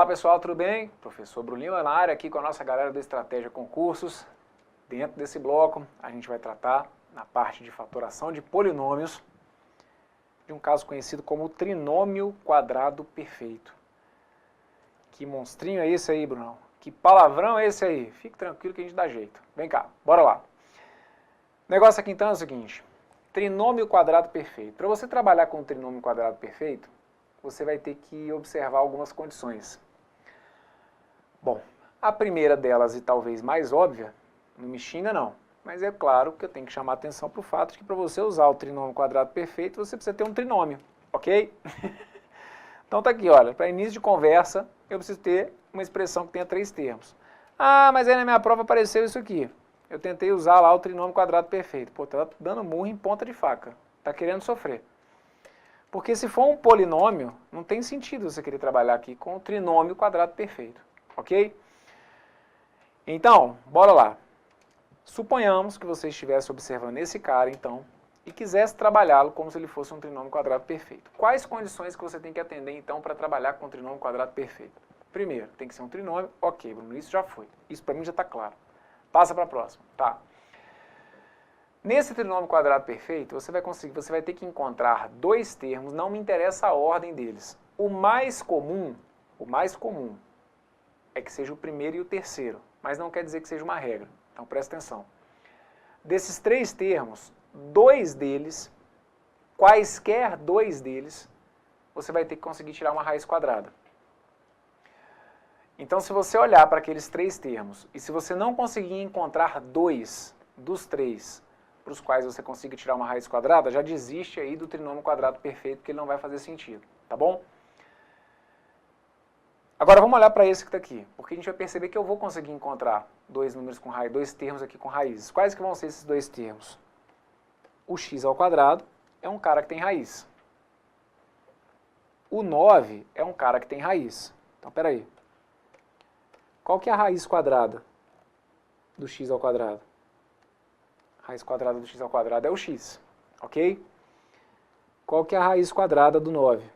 Olá pessoal, tudo bem? Professor Bruninho na área aqui com a nossa galera do Estratégia Concursos. Dentro desse bloco a gente vai tratar na parte de fatoração de polinômios de um caso conhecido como o trinômio quadrado perfeito. Que monstrinho é esse aí, Brunão? Que palavrão é esse aí? Fique tranquilo que a gente dá jeito. Vem cá, bora lá. O negócio aqui então é o seguinte, trinômio quadrado perfeito. Para você trabalhar com o trinômio quadrado perfeito, você vai ter que observar algumas condições. Bom, a primeira delas, e talvez mais óbvia, não me xinga não, mas é claro que eu tenho que chamar a atenção para o fato de que para você usar o trinômio quadrado perfeito, você precisa ter um trinômio, ok? Então tá aqui, olha, para início de conversa, eu preciso ter uma expressão que tenha 3 termos. Ah, mas aí na minha prova apareceu isso aqui. Eu tentei usar lá o trinômio quadrado perfeito. Pô, tá dando murro em ponta de faca, tá querendo sofrer. Porque se for um polinômio, não tem sentido você querer trabalhar aqui com o trinômio quadrado perfeito, ok? Então, bora lá. Suponhamos que você estivesse observando esse cara, então, e quisesse trabalhá-lo como se ele fosse um trinômio quadrado perfeito. Quais condições que você tem que atender, então, para trabalhar com o trinômio quadrado perfeito? Primeiro, tem que ser um trinômio. Ok, Bruno, isso já foi. Isso para mim já está claro. Passa para a próxima. Tá. Nesse trinômio quadrado perfeito, você vai ter que encontrar 2 termos, não me interessa a ordem deles. O mais comum é que seja o primeiro e o terceiro, mas não quer dizer que seja uma regra. Então presta atenção. Desses 3 termos, 2 deles, quaisquer 2 deles, você vai ter que conseguir tirar uma raiz quadrada. Então se você olhar para aqueles 3 termos, e se você não conseguir encontrar 2 dos 3 para os quais você consiga tirar uma raiz quadrada, já desiste aí do trinômio quadrado perfeito, porque ele não vai fazer sentido, tá bom? Agora vamos olhar para esse que está aqui, porque a gente vai perceber que eu vou conseguir encontrar 2 números com raiz, 2 termos aqui com raízes. Quais que vão ser esses 2 termos? O x ao quadrado é um cara que tem raiz. O 9 é um cara que tem raiz. Então, peraí. Qual que é a raiz quadrada do x ao quadrado? Raiz quadrada do x ao quadrado é o x, ok? Qual que é a raiz quadrada do 9?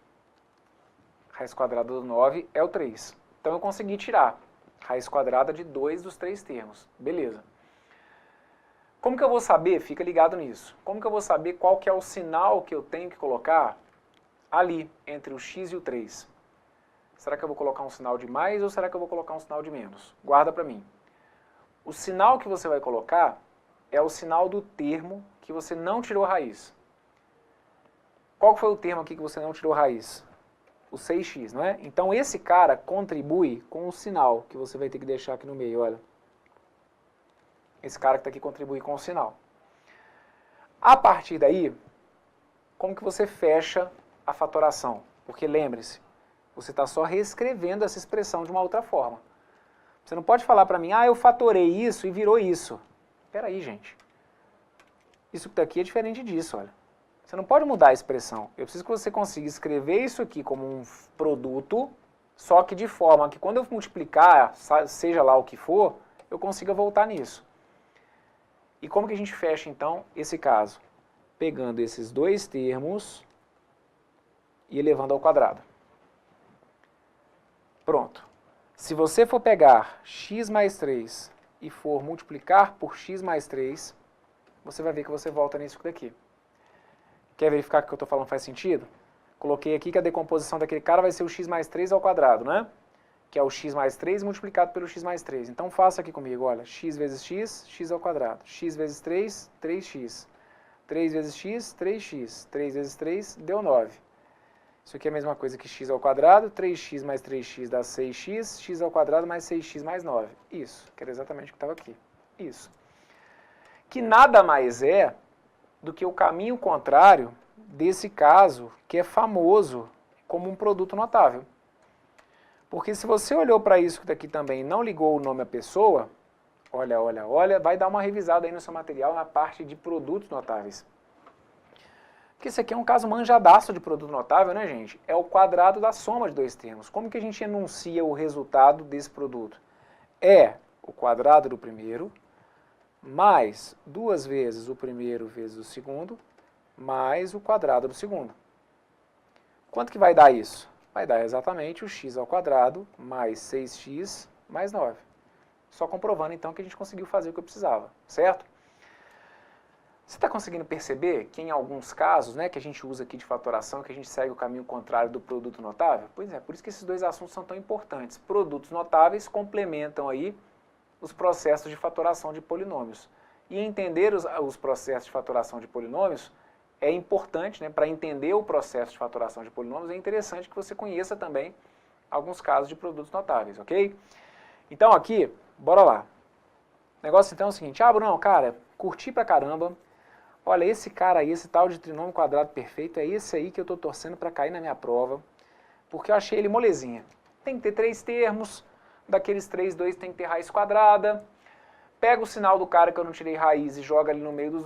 Raiz quadrada do 9 é o 3. Então eu consegui tirar raiz quadrada de 2 dos 3 termos. Beleza. Como que eu vou saber? Fica ligado nisso. Como que eu vou saber qual que é o sinal que eu tenho que colocar ali, entre o x e o 3? Será que eu vou colocar um sinal de mais ou será que eu vou colocar um sinal de menos? Guarda para mim. O sinal que você vai colocar é o sinal do termo que você não tirou raiz. Qual foi o termo aqui que você não tirou raiz? O 6x, não é? Então esse cara contribui com o sinal que você vai ter que deixar aqui no meio, olha. Esse cara que está aqui contribui com o sinal. A partir daí, como que você fecha a fatoração? Porque lembre-se, você está só reescrevendo essa expressão de uma outra forma. Você não pode falar para mim, ah, eu fatorei isso e virou isso. Espera aí, gente. Isso que está aqui é diferente disso, olha. Você não pode mudar a expressão. Eu preciso que você consiga escrever isso aqui como um produto, só que de forma que quando eu multiplicar, seja lá o que for, eu consiga voltar nisso. E como que a gente fecha, então, esse caso? Pegando esses 2 termos e elevando ao quadrado. Pronto. Se você for pegar x mais 3 e for multiplicar por x mais 3, você vai ver que você volta nisso daqui. Quer verificar que o que eu estou falando faz sentido? Coloquei aqui que a decomposição daquele cara vai ser o x mais 3 ao quadrado, né? Que é o x mais 3 multiplicado pelo x mais 3. Então faça aqui comigo, olha, x vezes x, x ao quadrado. X vezes 3, 3x. 3 vezes x, 3x. 3 vezes 3, deu 9. Isso aqui é a mesma coisa que x ao quadrado, 3x mais 3x dá 6x, x ao quadrado mais 6x mais 9. Isso, que era exatamente o que estava aqui. Isso. Que nada mais é do que o caminho contrário desse caso, que é famoso como um produto notável. Porque se você olhou para isso daqui também e não ligou o nome à pessoa, olha, olha, olha, vai dar uma revisada aí no seu material na parte de produtos notáveis. Porque isso aqui é um caso manjadaço de produto notável, né, gente? É o quadrado da soma de 2 termos. Como que a gente enuncia o resultado desse produto? É o quadrado do primeiro, mais 2 vezes o primeiro vezes o segundo, mais o quadrado do segundo. Quanto que vai dar isso? vai dar exatamente o x ao quadrado mais 6x mais 9. Só comprovando então que a gente conseguiu fazer o que eu precisava, certo? Você está conseguindo perceber que em alguns casos, né, que a gente usa aqui de fatoração, que a gente segue o caminho contrário do produto notável? Pois é, por isso que esses dois assuntos são tão importantes. Produtos notáveis complementam aí os processos de fatoração de polinômios. E entender os processos de fatoração de polinômios é importante, né, para entender o processo de fatoração de polinômios, é interessante que você conheça também alguns casos de produtos notáveis, ok? Então aqui, bora lá. O negócio então é o seguinte, Bruno, cara, curti pra caramba. Olha, esse cara aí, esse tal de trinômio quadrado perfeito, é esse aí que eu estou torcendo para cair na minha prova, porque eu achei ele molezinha. Tem que ter 3 termos, daqueles 3, 2 tem que ter raiz quadrada. Pega o sinal do cara que eu não tirei raiz e joga ali no meio dos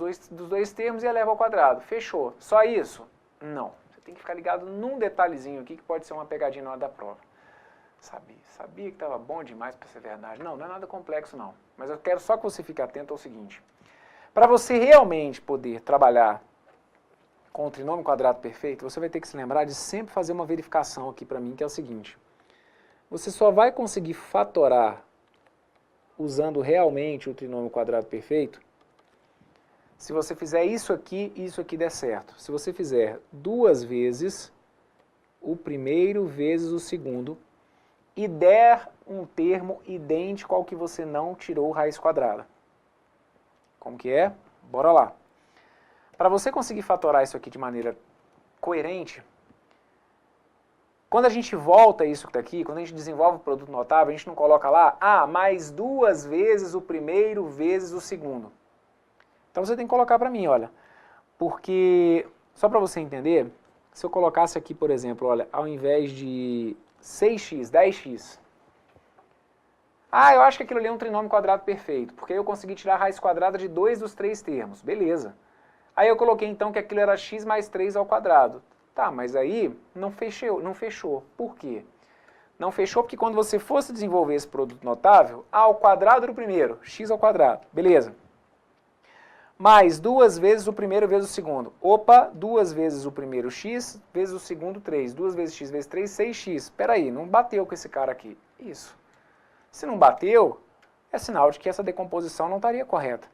dois termos e eleva ao quadrado. Fechou. Só isso? Não. Você tem que ficar ligado num detalhezinho aqui que pode ser uma pegadinha na hora da prova. Sabia que estava bom demais para ser verdade. Não é nada complexo não. Mas eu quero só que você fique atento ao seguinte. Para você realmente poder trabalhar com o trinômio quadrado perfeito, você vai ter que se lembrar de sempre fazer uma verificação aqui para mim, que é o seguinte. Você só vai conseguir fatorar usando realmente o trinômio quadrado perfeito se você fizer isso aqui e isso aqui der certo. Se você fizer 2 vezes o primeiro vezes o segundo e der um termo idêntico ao que você não tirou raiz quadrada. Como que é? Bora lá. Para você conseguir fatorar isso aqui de maneira coerente, quando a gente volta isso daqui, quando a gente desenvolve o produto notável, a gente não coloca lá, mais 2 vezes o primeiro vezes o segundo. Então você tem que colocar para mim, olha, porque, só para você entender, se eu colocasse aqui, por exemplo, olha, ao invés de 6x, 10x, eu acho que aquilo ali é um trinômio quadrado perfeito, porque aí eu consegui tirar a raiz quadrada de 2 dos 3 termos, beleza. Aí eu coloquei então que aquilo era x mais 3 ao quadrado. Tá, mas aí não fechou. Por quê? Não fechou porque quando você fosse desenvolver esse produto notável, ao quadrado do primeiro, x ao quadrado, beleza. Mais 2 vezes o primeiro vezes o segundo. Opa, 2 vezes o primeiro x, vezes o segundo 3. 2 vezes x vezes 3, 6x. Espera aí, não bateu com esse cara aqui. Isso. Se não bateu, é sinal de que essa decomposição não estaria correta.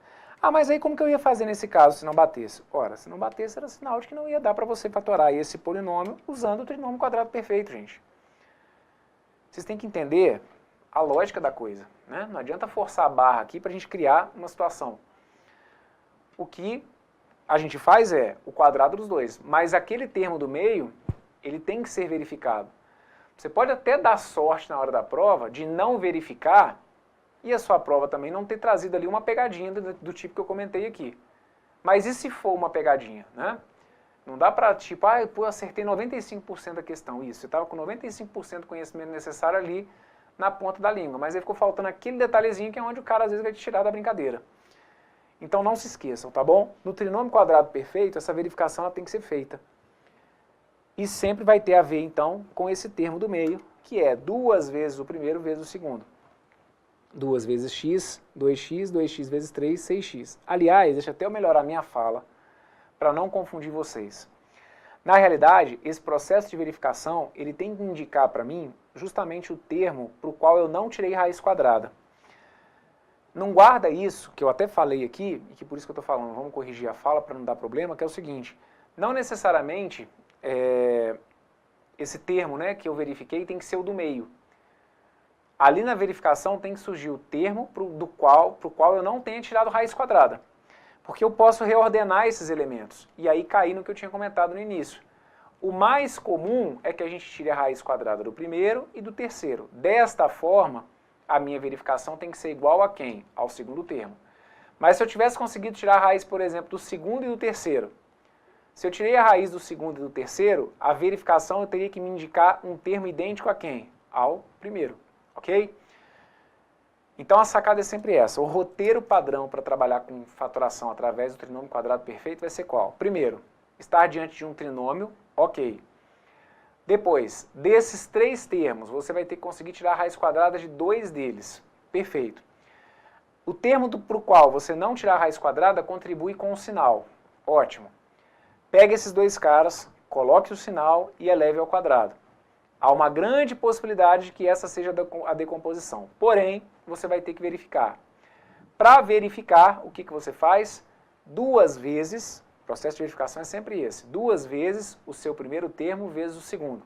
Mas aí como que eu ia fazer nesse caso se não batesse? Ora, se não batesse era sinal de que não ia dar para você fatorar esse polinômio usando o trinômio quadrado perfeito, gente. Vocês têm que entender a lógica da coisa, né? Não adianta forçar a barra aqui para a gente criar uma situação. O que a gente faz é o quadrado dos dois, mas aquele termo do meio, ele tem que ser verificado. Você pode até dar sorte na hora da prova de não verificar e a sua prova também não ter trazido ali uma pegadinha do tipo que eu comentei aqui. Mas e se for uma pegadinha, né? Não dá pra, tipo, eu acertei 95% da questão. Isso, você estava com 95% do conhecimento necessário ali na ponta da língua, mas aí ficou faltando aquele detalhezinho que é onde o cara às vezes vai te tirar da brincadeira. Então não se esqueçam, tá bom? No trinômio quadrado perfeito, essa verificação ela tem que ser feita. E sempre vai ter a ver, então, com esse termo do meio, que é 2 vezes o primeiro vezes o segundo. 2 vezes x, 2x, 2x vezes 3, 6x. Aliás, deixa até eu melhorar a minha fala, para não confundir vocês. Na realidade, esse processo de verificação, ele tem que indicar para mim justamente o termo para o qual eu não tirei raiz quadrada. Não guarda isso, que eu até falei aqui, e que por isso que eu estou falando, vamos corrigir a fala para não dar problema, que é o seguinte, não necessariamente esse termo, né, que eu verifiquei tem que ser o do meio. Ali na verificação tem que surgir o termo para o qual eu não tenha tirado raiz quadrada. Porque eu posso reordenar esses elementos e aí cair no que eu tinha comentado no início. O mais comum é que a gente tire a raiz quadrada do primeiro e do terceiro. Desta forma, a minha verificação tem que ser igual a quem? Ao segundo termo. Mas se eu tivesse conseguido tirar a raiz, por exemplo, do segundo e do terceiro, se eu tirei a raiz do segundo e do terceiro, a verificação eu teria que me indicar um termo idêntico a quem? Ao primeiro, ok? Então a sacada é sempre essa. O roteiro padrão para trabalhar com fatoração através do trinômio quadrado perfeito vai ser qual? Primeiro, estar diante de um trinômio, ok. Depois, desses 3 termos, você vai ter que conseguir tirar a raiz quadrada de 2 deles. Perfeito. O termo para o qual você não tirar a raiz quadrada contribui com o sinal. Ótimo. Pega esses 2 caras, coloque o sinal e eleve ao quadrado. Há uma grande possibilidade de que essa seja a decomposição. Porém, você vai ter que verificar. Para verificar, o que você faz? 2 vezes, o processo de verificação é sempre esse, 2 vezes o seu primeiro termo vezes o segundo.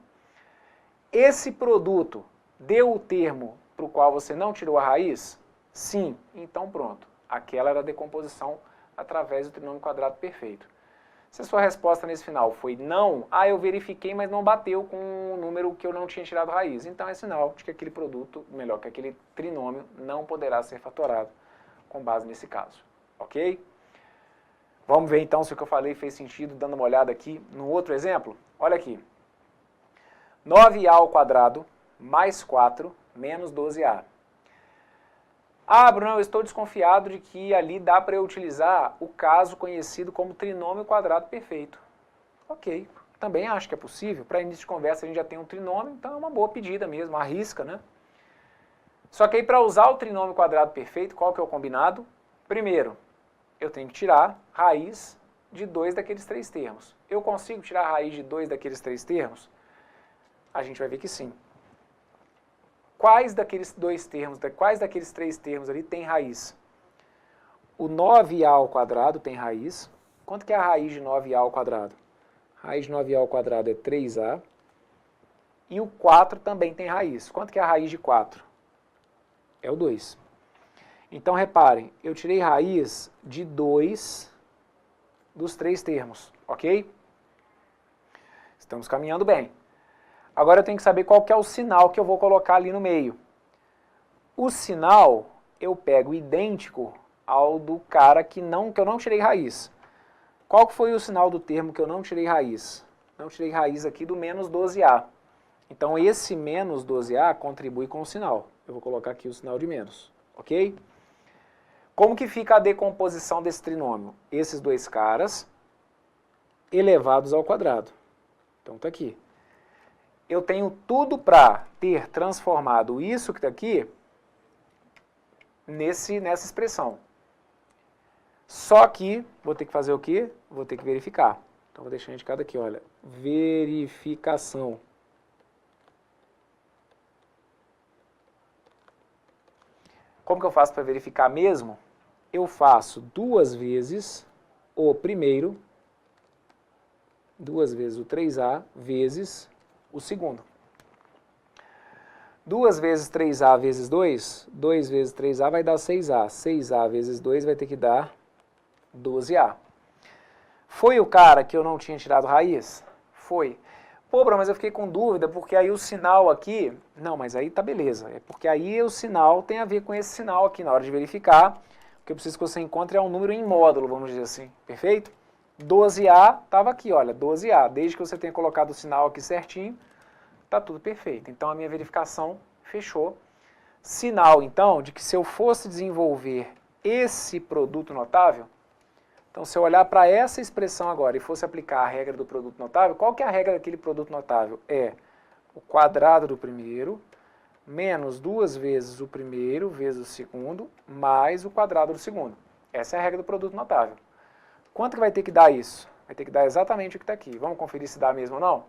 Esse produto deu o termo para o qual você não tirou a raiz? Sim, então pronto. Aquela era a decomposição através do trinômio quadrado perfeito. Se a sua resposta nesse final foi não, eu verifiquei, mas não bateu com o número que eu não tinha tirado a raiz. Então é sinal de que aquele produto, melhor, que aquele trinômio não poderá ser fatorado com base nesse caso. Ok? Vamos ver então se o que eu falei fez sentido, dando uma olhada aqui no outro exemplo. Olha aqui. 9a ao quadrado mais 4 menos 12a. Bruno, eu estou desconfiado de que ali dá para eu utilizar o caso conhecido como trinômio quadrado perfeito. Ok, também acho que é possível. Para início de conversa a gente já tem um trinômio, então é uma boa pedida mesmo, arrisca, né? Só que aí para usar o trinômio quadrado perfeito, qual que é o combinado? Primeiro, eu tenho que tirar raiz de 2 daqueles 3 termos. Eu consigo tirar a raiz de 2 daqueles 3 termos? A gente vai ver que sim. Quais daqueles 2 termos, quais daqueles 3 termos ali tem raiz? O 9a ao quadrado tem raiz. Quanto que é a raiz de 9a ao quadrado? A raiz de 9a ao quadrado é 3a. E o 4 também tem raiz. Quanto que é a raiz de 4? É o 2. Então, reparem, eu tirei raiz de 2 dos 3 termos, ok? Estamos caminhando bem. Agora eu tenho que saber qual que é o sinal que eu vou colocar ali no meio. O sinal eu pego idêntico ao do cara que eu não tirei raiz. Qual que foi o sinal do termo que eu não tirei raiz? Não tirei raiz aqui do menos 12a. Então esse menos 12a contribui com o sinal. Eu vou colocar aqui o sinal de menos, ok? Como que fica a decomposição desse trinômio? Esses 2 caras elevados ao quadrado. Então está aqui. Eu tenho tudo para ter transformado isso que está aqui nessa expressão. Só que vou ter que fazer o quê? Vou ter que verificar. Então vou deixar indicado aqui, olha, verificação. Como que eu faço para verificar mesmo? Eu faço 2 vezes o primeiro, 2 vezes o 3a, vezes o segundo. 2 vezes 3a vezes 2, 2 vezes 3a vai dar 6a. 6a vezes 2 vai ter que dar 12a. Foi o cara que eu não tinha tirado raiz? Foi. Pô, Bruno, mas eu fiquei com dúvida, porque aí o sinal aqui... Não, mas aí tá beleza. É porque aí o sinal tem a ver com esse sinal aqui na hora de verificar. O que eu preciso que você encontre é um número em módulo, vamos dizer assim. Perfeito? 12a estava aqui, olha, 12a. Desde que você tenha colocado o sinal aqui certinho, está tudo perfeito. Então a minha verificação fechou. Sinal, então, de que se eu fosse desenvolver esse produto notável, então se eu olhar para essa expressão agora e fosse aplicar a regra do produto notável, qual que é a regra daquele produto notável? É o quadrado do primeiro menos 2 vezes o primeiro vezes o segundo mais o quadrado do segundo. Essa é a regra do produto notável. Quanto que vai ter que dar isso? Vai ter que dar exatamente o que está aqui. Vamos conferir se dá mesmo ou não?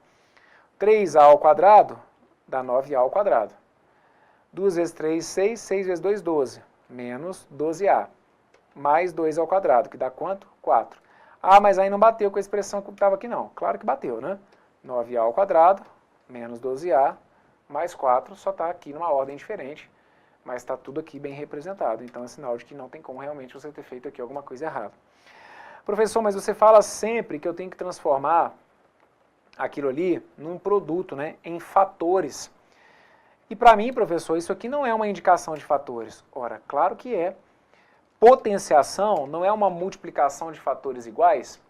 3a ao quadrado dá 9a ao quadrado. 2 vezes 3, 6. 6 vezes 2, 12. Menos 12a. Mais 2 ao quadrado, que dá quanto? 4. Mas aí não bateu com a expressão que estava aqui não. Claro que bateu, né? 9a ao quadrado, menos 12a, mais 4, só está aqui numa ordem diferente, mas está tudo aqui bem representado. Então é sinal de que não tem como realmente você ter feito aqui alguma coisa errada. Professor, mas você fala sempre que eu tenho que transformar aquilo ali num produto, né, em fatores. E para mim, professor, isso aqui não é uma indicação de fatores. Ora, claro que é. Potenciação não é uma multiplicação de fatores iguais?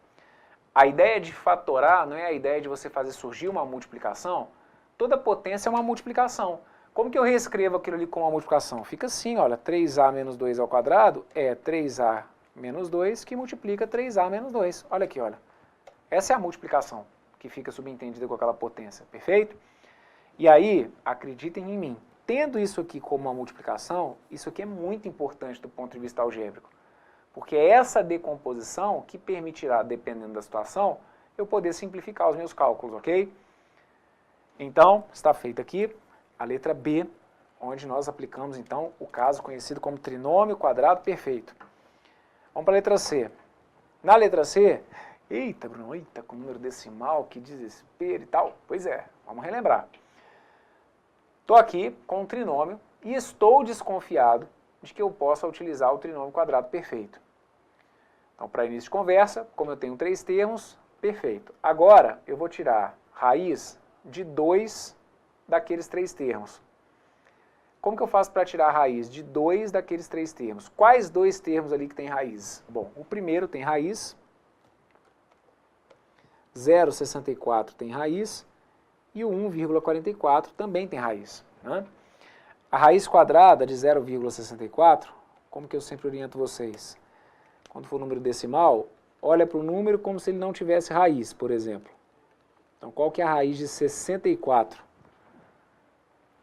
A ideia de fatorar não é a ideia de você fazer surgir uma multiplicação? Toda potência é uma multiplicação. Como que eu reescrevo aquilo ali com uma multiplicação? Fica assim, olha, 3a menos 2 ao quadrado é 3a menos 2 que multiplica 3a menos 2. Olha aqui, olha. Essa é a multiplicação que fica subentendida com aquela potência, perfeito? E aí, acreditem em mim, tendo isso aqui como uma multiplicação, isso aqui é muito importante do ponto de vista algébrico. Porque é essa decomposição que permitirá, dependendo da situação, eu poder simplificar os meus cálculos, ok? Então, está feita aqui a letra B, onde nós aplicamos, então, o caso conhecido como trinômio quadrado perfeito. Vamos para a letra C. Na letra C, eita, Bruno, eita, com número decimal, que desespero e tal. Pois é, vamos relembrar. Estou aqui com um trinômio e estou desconfiado de que eu possa utilizar o trinômio quadrado perfeito. Então, para início de conversa, como eu tenho 3 termos, perfeito. Agora, eu vou tirar raiz de 2 daqueles 3 termos. Como que eu faço para tirar a raiz de 2 daqueles 3 termos? Quais 2 termos ali que tem raiz? Bom, o primeiro tem raiz, 0,64 tem raiz e o 1,44 também tem raiz, né? A raiz quadrada de 0,64, como que eu sempre oriento vocês? Quando for número decimal, olha para o número como se ele não tivesse raiz, por exemplo. Então, qual que é a raiz de 64?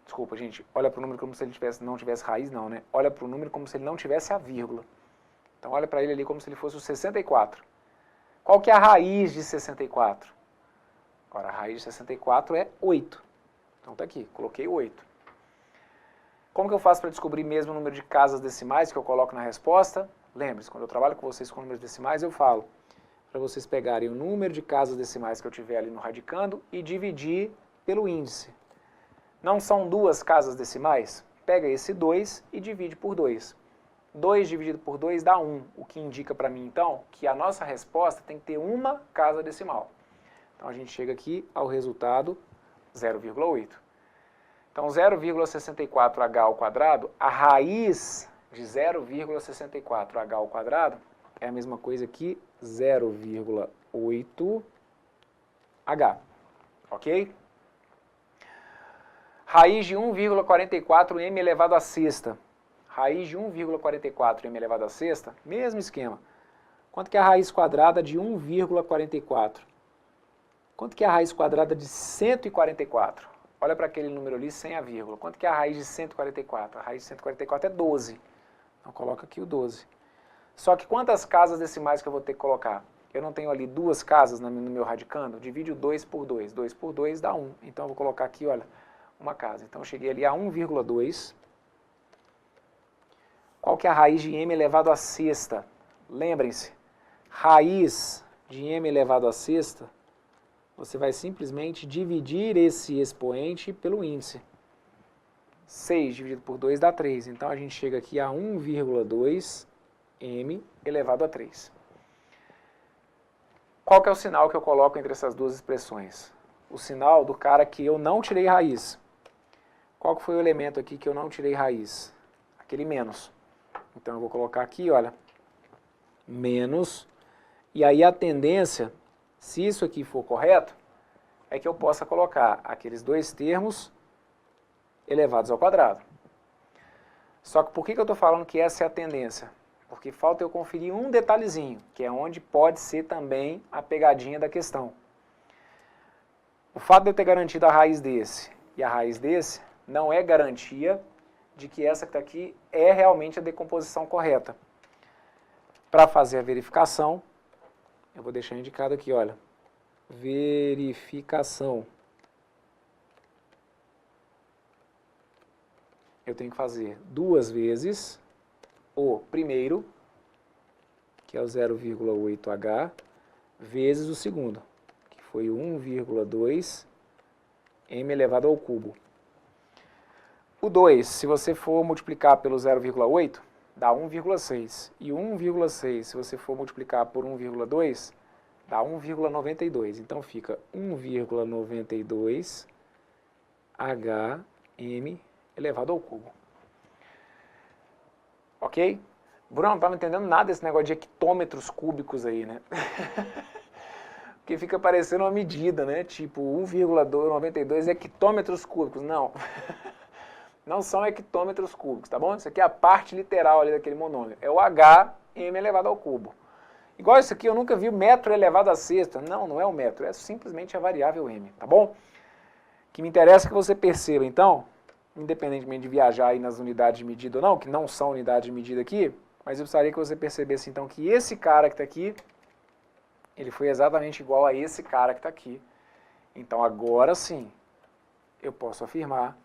Desculpa, gente, olha para o número como se ele não tivesse raiz, não, né? Olha para o número como se ele não tivesse a vírgula. Então, olha para ele ali como se ele fosse o 64. Qual que é a raiz de 64? Agora, a raiz de 64 é 8. Então, está aqui, coloquei 8. Como que eu faço para descobrir mesmo o número de casas decimais que eu coloco na resposta? Lembre-se, quando eu trabalho com vocês com números decimais, eu falo para vocês pegarem o número de casas decimais que eu tiver ali no radicando e dividir pelo índice. Não são 2 casas decimais? Pega esse 2 e divide por 2. 2 dividido por 2 dá 1, o que indica para mim, então, que a nossa resposta tem que ter uma casa decimal. Então, a gente chega aqui ao resultado 0,8. Então, 0,64h ao quadrado, a raiz de 0,64h ao quadrado é a mesma coisa que 0,8h, ok? Raiz de 1,44m elevado à sexta. Raiz de 1,44m elevado à sexta, mesmo esquema. Quanto que é a raiz quadrada de 1,44? Quanto que é a raiz quadrada de 144? Olha para aquele número ali sem a vírgula. Quanto que é a raiz de 144? A raiz de 144 é 12. Então, coloca aqui o 12. Só que quantas casas decimais que eu vou ter que colocar? Eu não tenho ali 2 casas no meu radicando? Divide o 2 por 2. 2 por 2 dá 1. Então, eu vou colocar aqui, olha, uma casa. Então, eu cheguei ali a 1,2. Qual que é a raiz de m elevado à sexta? Lembrem-se, raiz de m elevado à sexta, você vai simplesmente dividir esse expoente pelo índice. 6 dividido por 2 dá 3. Então, a gente chega aqui a 1,2m elevado a 3. Qual que é o sinal que eu coloco entre essas duas expressões? O sinal do cara que eu não tirei raiz. Qual que foi o elemento aqui que eu não tirei raiz? Aquele menos. Então, eu vou colocar aqui, olha, menos. E aí, a tendência, se isso aqui for correto, é que eu possa colocar aqueles 2 termos elevados ao quadrado. Só que por que eu estou falando que essa é a tendência? Porque falta eu conferir um detalhezinho, que é onde pode ser também a pegadinha da questão. O fato de eu ter garantido a raiz desse e a raiz desse não é garantia de que essa que está aqui é realmente a decomposição correta. Para fazer a verificação, eu vou deixar indicado aqui, olha, verificação. Eu tenho que fazer 2 vezes o primeiro, que é o 0,8h, vezes o segundo, que foi 1,2m elevado ao cubo. O 2, se você for multiplicar pelo 0,8, dá 1,6. E 1,6, se você for multiplicar por 1,2, dá 1,92. Então, fica 1,92 hm elevado ao cubo. Ok? Bruno, não estava entendendo nada desse negócio de hectômetros cúbicos aí, né? Porque fica parecendo uma medida, né? Tipo 1,92 hectômetros cúbicos. Não. Não são hectômetros cúbicos, tá bom? Isso aqui é a parte literal ali daquele monômio. É o hm elevado ao cubo. Igual isso aqui, eu nunca vi metro elevado à sexta. Não, não é o metro, é simplesmente a variável m, tá bom? O que me interessa é que você perceba, então, independentemente de viajar aí nas unidades de medida ou não, que não são unidades de medida aqui, mas eu gostaria que você percebesse, então, que esse cara que está aqui, ele foi exatamente igual a esse cara que está aqui. Então, agora sim, eu posso afirmar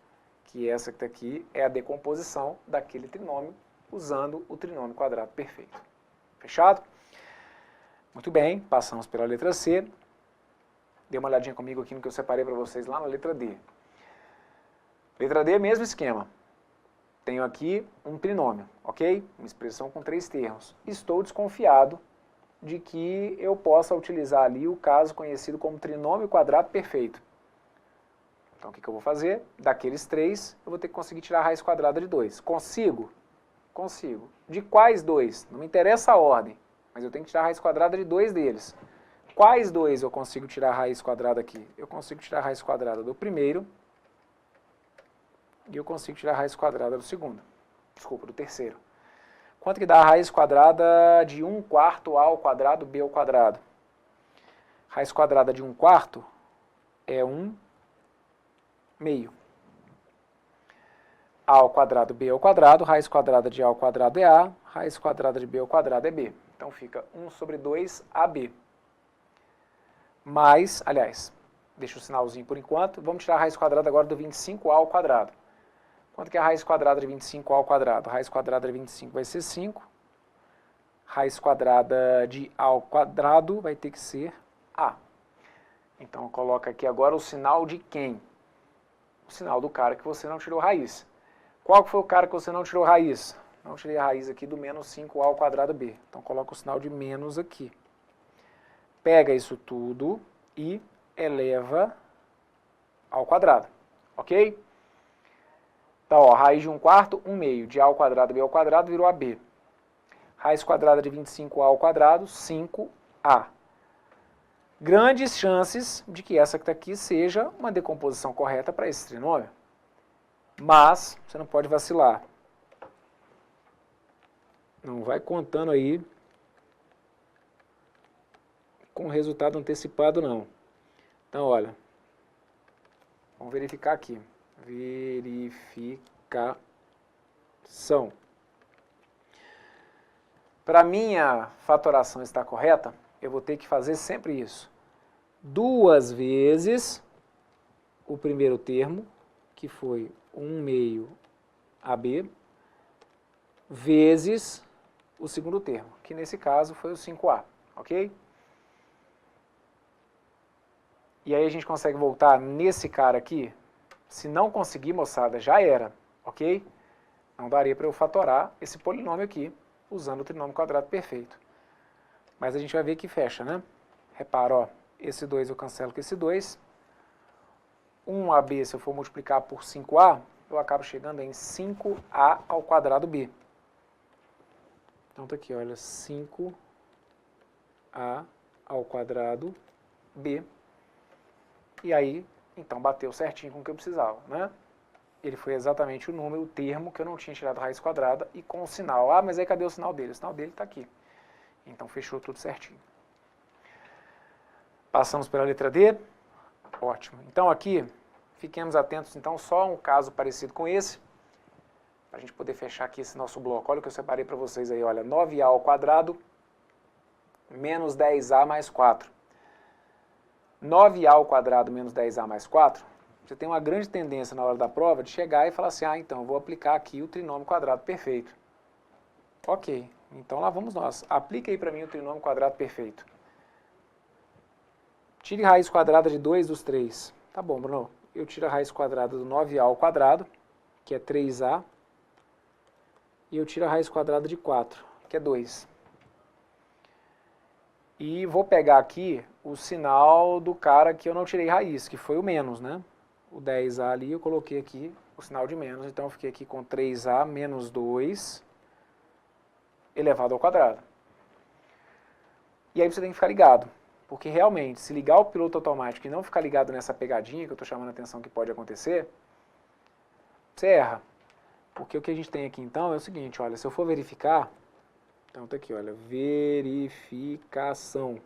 que essa que está aqui é a decomposição daquele trinômio usando o trinômio quadrado perfeito. Fechado? Muito bem, passamos pela letra C. Dê uma olhadinha comigo aqui no que eu separei para vocês lá na letra D. Letra D, mesmo esquema. Tenho aqui um trinômio, ok? Uma expressão com 3 termos. Estou desconfiado de que eu possa utilizar ali o caso conhecido como trinômio quadrado perfeito. Então, o que eu vou fazer? Daqueles 3, eu vou ter que conseguir tirar a raiz quadrada de 2. Consigo? Consigo. De quais 2? Não me interessa a ordem, mas eu tenho que tirar a raiz quadrada de 2 deles. Quais 2 eu consigo tirar a raiz quadrada aqui? Eu consigo tirar a raiz quadrada do primeiro e eu consigo tirar a raiz quadrada do segundo. Desculpa, do terceiro. Quanto que dá a raiz quadrada de 1/4 a ao quadrado b ao quadrado? Raiz quadrada de 1/4 é 1/2. A ao quadrado b ao quadrado, raiz quadrada de a ao quadrado é a, raiz quadrada de b ao quadrado é b. Então fica 1/2ab. Mais, aliás, deixa o sinalzinho por enquanto, vamos tirar a raiz quadrada agora do 25a ao quadrado. Quanto que é a raiz quadrada de 25a ao quadrado? A raiz quadrada de 25 vai ser 5. Raiz quadrada de a ao quadrado vai ter que ser a. Então coloca aqui agora o sinal de quem? O sinal do cara que você não tirou raiz. Qual que foi o cara que você não tirou raiz? Não tirei a raiz aqui do menos 5a ao quadrado b. Então coloca o sinal de menos aqui. Pega isso tudo e eleva ao quadrado, ok? Então, ó, raiz de 1/4, 1/2. De a ao quadrado, b ao quadrado, virou ab. Raiz quadrada de 25a ao quadrado, 5a. Grandes chances de que essa que está aqui seja uma decomposição correta para esse trinômio. Mas, você não pode vacilar. Não vai contando aí com resultado antecipado, não. Então, olha, vamos verificar aqui. Verificação. Para minha fatoração estar correta, eu vou ter que fazer sempre isso. 2 vezes o primeiro termo, que foi 1/2 AB, vezes o segundo termo, que nesse caso foi o 5A, ok? E aí a gente consegue voltar nesse cara aqui. Se não conseguir, moçada, já era, ok? Não daria para eu fatorar esse polinômio aqui, usando o trinômio quadrado perfeito. Mas a gente vai ver que fecha, né? Repara, ó, esse 2 eu cancelo com esse 2. 1AB, se eu for multiplicar por 5A, eu acabo chegando em 5A ao quadrado B. Então tá aqui, olha, 5A ao quadrado B. E aí, então, bateu certinho com o que eu precisava, né? Ele foi exatamente o número, o termo que eu não tinha tirado a raiz quadrada e com o sinal. Ah, mas aí cadê o sinal dele? O sinal dele está aqui. Então, fechou tudo certinho. Passamos pela letra D. Ótimo. Então, aqui, fiquemos atentos, então, só a um caso parecido com esse, para a gente poder fechar aqui esse nosso bloco. Olha o que eu separei para vocês aí, olha, 9A ao quadrado menos 10A mais 4. 9A ao quadrado menos 10A mais 4, você tem uma grande tendência na hora da prova de chegar e falar assim, ah, então eu vou aplicar aqui o trinômio quadrado perfeito. Ok, então lá vamos nós. Aplica aí para mim o trinômio quadrado perfeito. Tire raiz quadrada de 2 dos 3. Tá bom, Bruno. Eu tiro a raiz quadrada do 9A ao quadrado, que é 3A, e eu tiro a raiz quadrada de 4, que é 2. E vou pegar aqui o sinal do cara que eu não tirei raiz, que foi o menos, né? O 10A ali, eu coloquei aqui o sinal de menos, então eu fiquei aqui com 3A menos 2 elevado ao quadrado. E aí você tem que ficar ligado, porque realmente, se ligar o piloto automático e não ficar ligado nessa pegadinha que eu estou chamando a atenção que pode acontecer, você erra. Porque o que a gente tem aqui então é o seguinte, olha, se eu for verificar, então tá aqui, olha, verificação.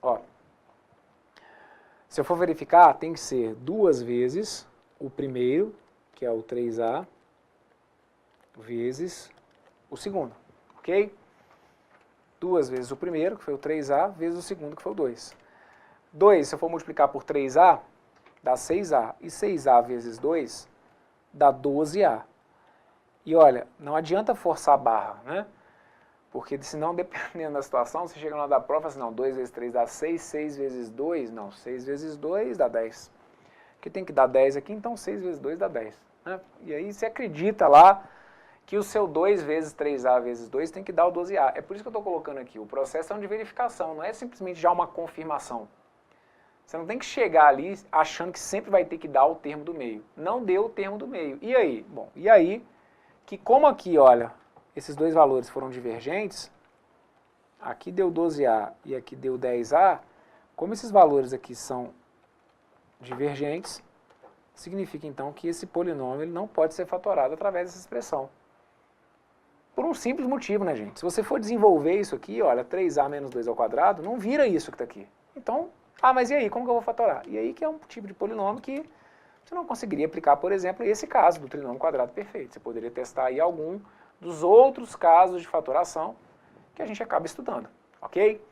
Ó, se eu for verificar, tem que ser 2 vezes o primeiro, que é o 3A, vezes o segundo, ok? 2 vezes o primeiro, que foi o 3A, vezes o segundo, que foi o 2. 2, se eu for multiplicar por 3A, dá 6A. E 6A vezes 2 dá 12A. E olha, não adianta forçar a barra, né? Porque senão, dependendo da situação, você chega na hora da prova e fala assim, não, 2 vezes 3 dá 6, 6 vezes 2, não, 6 vezes 2 dá 10. Porque tem que dar 10 aqui, então 6 vezes 2 dá 10. Né? E aí você acredita lá que o seu 2 vezes 3A vezes 2 tem que dar o 12A. É por isso que eu estou colocando aqui, o processo é um de verificação, não é simplesmente já uma confirmação. Você não tem que chegar ali achando que sempre vai ter que dar o termo do meio. Não deu o termo do meio. E aí? Bom, e aí que como aqui, olha, esses dois valores foram divergentes, aqui deu 12A e aqui deu 10A, como esses valores aqui são divergentes, significa então que esse polinômio ele não pode ser fatorado através dessa expressão. Por um simples motivo, né, gente? Se você for desenvolver isso aqui, olha, 3A menos 2 ao quadrado, não vira isso que está aqui. Então, mas e aí, como que eu vou fatorar? E aí que é um tipo de polinômio que você não conseguiria aplicar, por exemplo, esse caso do trinômio quadrado perfeito. Você poderia testar aí algum dos outros casos de fatoração que a gente acaba estudando, ok?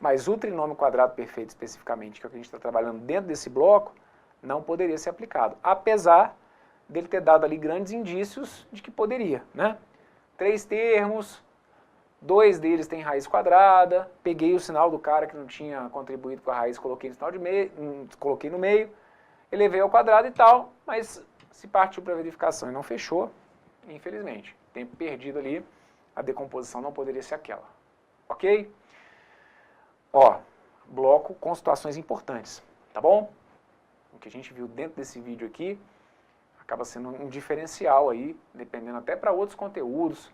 Mas o trinômio quadrado perfeito especificamente, que é o que a gente está trabalhando dentro desse bloco, não poderia ser aplicado, apesar dele ter dado ali grandes indícios de que poderia, né? 3 termos, 2 deles têm raiz quadrada, peguei o sinal do cara que não tinha contribuído com a raiz, coloquei no sinal de meio, coloquei no meio, elevei ao quadrado e tal, mas se partiu para verificação e não fechou, infelizmente, tempo perdido ali, a decomposição não poderia ser aquela, ok? Ó, bloco com situações importantes, tá bom? O que a gente viu dentro desse vídeo aqui acaba sendo um diferencial aí, dependendo até para outros conteúdos,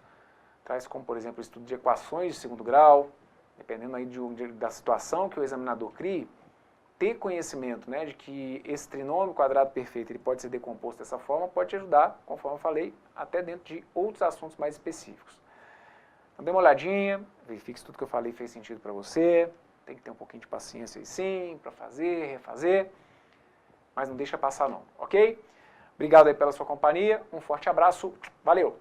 traz como, por exemplo, o estudo de equações de segundo grau, dependendo aí da situação que o examinador crie, ter conhecimento, né, de que esse trinômio quadrado perfeito ele pode ser decomposto dessa forma, pode te ajudar, conforme eu falei, até dentro de outros assuntos mais específicos. Então dê uma olhadinha, verifique se tudo que eu falei fez sentido para você, tem que ter um pouquinho de paciência aí sim, para fazer, refazer, mas não deixa passar não, ok? Obrigado aí pela sua companhia, um forte abraço, valeu!